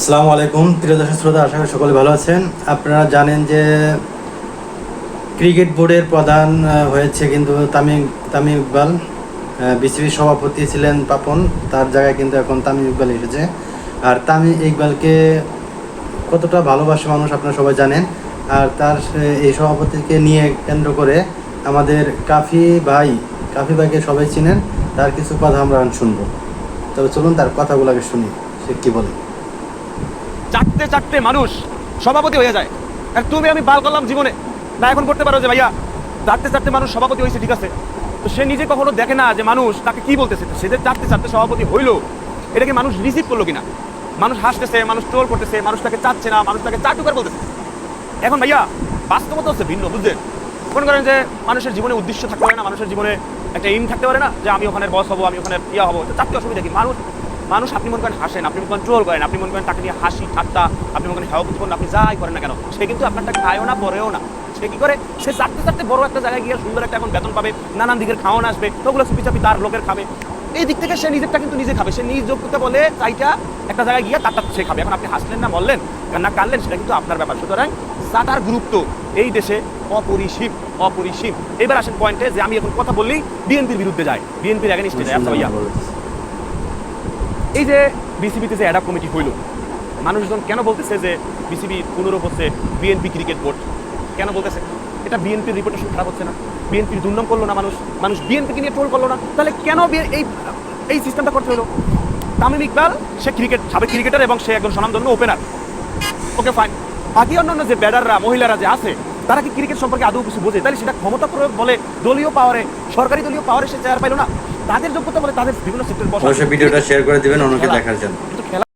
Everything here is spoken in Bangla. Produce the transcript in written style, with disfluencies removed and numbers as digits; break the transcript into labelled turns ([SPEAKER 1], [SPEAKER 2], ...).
[SPEAKER 1] আসসালামু আলাইকুম প্রিয় দর্শক শ্রোতা, আশা করি সকলে ভালো আছেন। আপনারা জানেন যে ক্রিকেট বোর্ডের প্রধান হয়েছে কিন্তু তামিম ইকবাল। বিসিবির সভাপতি ছিলেন পাপন, তার জায়গায় কিন্তু এখন তামিম ইকবাল এসেছে। আর তামিম ইকবালকে কতটা ভালোবাসে মানুষ আপনারা সবাই জানেন। আর তার এই সভাপতিকে নিয়ে কেন্দ্র করে আমাদের কাফি ভাইকে সবাই চিনেন। তার কিছু কথা আমরা শুনবো। তবে চলুন তার কথাগুলোকে শুনি, সে কি বলে।
[SPEAKER 2] চারটে চারটে মানুষ সভাপতি হয়ে যায়। আর তুমি আমি বাল করলাম জীবনে না, এখন করতে পারো যে ভাইয়া চারটে চারটে মানুষ সভাপতি হয়েছে, ঠিক আছে, তো সে নিজে কখনো দেখে না যে মানুষ তাকে কি বলতেছে। সে যে চারটে চারটে সভাপতি হইলো, এটাকে মানুষ রিসিভ করলো কিনা, মানুষ হাসতেছে, মানুষ ট্রোল করতেছে, মানুষ তাকে চাচ্ছে না, মানুষ তাকে চাটুকার বলতেছে। এখন ভাইয়া বাস্তবতা হচ্ছে ভিন্ন, বুঝলেন? মনে করেন যে মানুষের জীবনে উদ্দেশ্য থাকতে পারে না, মানুষের জীবনে একটা এইম থাকতে পারে না যে আমি ওখানে বস হবো, আমি ওখানে ইয়া হবো। চারটে অসুবিধা কি? মানুষ আপনি মনে করেন হাসেন, আপনি মনে করেন ট্রোল করেন, আপনি মনে করেন তাকে নিয়ে হাসি ঠাট্টা, আপনি মনে করেন হেয় প্রতিপন্ন, আপনি যাই করেন না কেন, সে কিন্তু আপনারটা খায়ও না, পরেও না। সে কি করে? সে চারটে চারটে বড় একটা জায়গায় গিয়ে সুন্দর একটা এখন বেতন পাবে, নানান দিকের খাওয়ানো আসবে, ওগুলো চুপি চাপি তার লোকের খাবে। এই দিক থেকে সে নিজেরটা কিন্তু নিজে খাবে, সে নিজ যোগ্যতা বলে চাইটা একটা জায়গায় গিয়ে তারটা সে খাবে। এখন আপনি হাসলেন না, বললেন না, কানলেন, সেটা কিন্তু আপনার ব্যাপার। সুতরাং চাটার গুরুত্ব এই দেশে অপরিসীম, অপরিসীম। এবার আসেন পয়েন্টে, যে আমি এখন কথা বললেই বিএনপির বিরুদ্ধে যায়, বিএনপির এগেইনস্টে যায়। আচ্ছা ভাইয়া, এই যে বিসিবিতে যে অ্যাডাপ কমিটি হইল, মানুষজন কেন বলতেছে যে বিসিবি পুনরূপ হচ্ছে বিএনপি ক্রিকেট বোর্ড? কেন বলতেছে? এটা বিএনপির রিপুটেশন খারাপ হচ্ছে না? বিএনপির দুর্নাম করলো না মানুষ? মানুষ বিএনপিকে নিয়ে ট্রোল করলো না? তাহলে কেন এই এই সিস্টেমটা করতে হলো? তামিম ইকবাল সে সাবেক ক্রিকেটার এবং সে একজন স্বনামধন্য ওপেনার, ওকে ফাইন। বাকি অন্যান্য যে ব্যাটাররা, মহিলারা যে আছে, তারা কি ক্রিকেট সম্পর্কে আদৌ কিছু বোঝে? তাহলে সেটা ক্ষমতা প্রয়োগ বলে, দলীয় পাওয়ারে, সরকারি দলীয় পাওয়ারে সে চেয়ার পাইলো না, তাদের যোগ্যতা বলে তাদের বিভিন্ন সেক্টর বসা।
[SPEAKER 1] অবশ্যই ভিডিওটা শেয়ার করে দিবেন অন্যকে দেখার জন্য।
[SPEAKER 2] কিন্তু খেলা